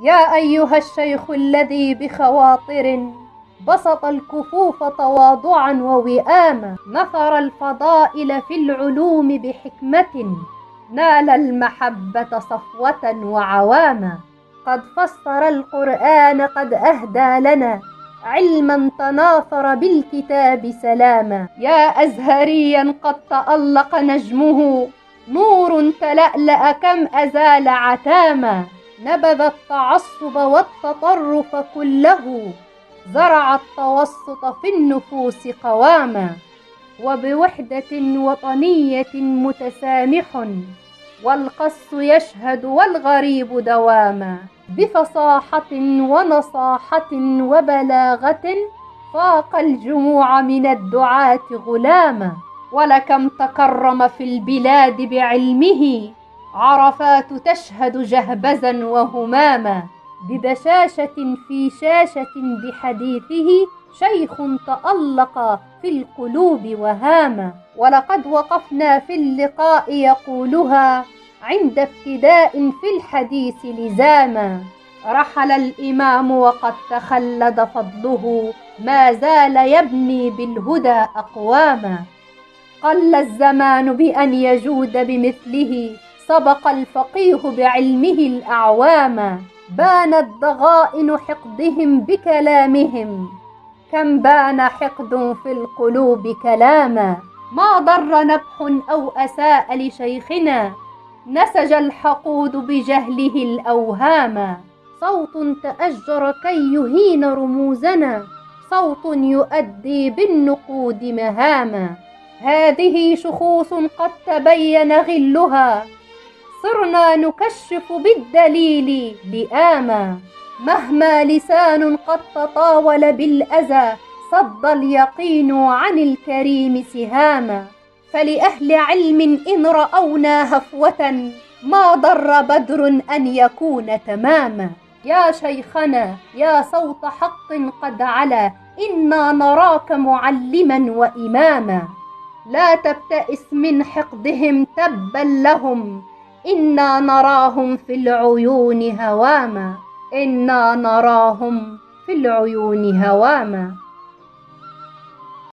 يا أيها الشيخ الذي بخواطر بسط الكفوف تواضعا ووئاما، نثر الفضائل في العلوم بحكمة، نال المحبة صفوة وعواما، قد فسر القرآن، قد أهدى لنا علما تناثر بالكتاب سلاما. يا أزهريا قد تألق نجمه، نور تلألأ كم أزال عتاما، نبذ التعصب والتطرف كله، زرع التوسط في النفوس قواما، وبوحدة وطنية متسامح، والقس يشهد والغريب دواما، بفصاحة ونصاحة وبلاغة فاق الجموع من الدعاة غلاما، ولكم تكرم في البلاد بعلمه، عرفات تشهد جهبذا وهماما، ببشاشة في شاشة بحديثه شيخ تألق في القلوب وهاما، ولقد وقفنا في اللقاء يقولها عند ابتداء في الحديث لزاما، رحل الإمام وقد تخلد فضله، ما زال يبني بالهدى أقواما، قل الزمان بأن يجود بمثله، سبق الفقيه بعلمه الأعواما، بانت ضغائن حقدهم بكلامهم، كم بان حقد في القلوب كلاما، ما ضر نبح أو أساء لشيخنا، نسج الحقود بجهله الأوهاما، صوت تأجر كي يهين رموزنا، صوت يؤدي بالنقود مهاما، هذه شخوص قد تبين غلها، صرنا نكشف بالدليل لئاما، مهما لسان قد تطاول بالأذى، صد اليقين عن الكريم سهاما، فلأهل علم إن رأونا هفوة، ما ضر بدر أن يكون تماما، يا شيخنا يا صوت حق قد علا، إنا نراك معلما وإماما، لا تبتئس من حقدهم تبا لهم، إنا نراهم في العيون هواما، إنا نراهم في العيون هواما.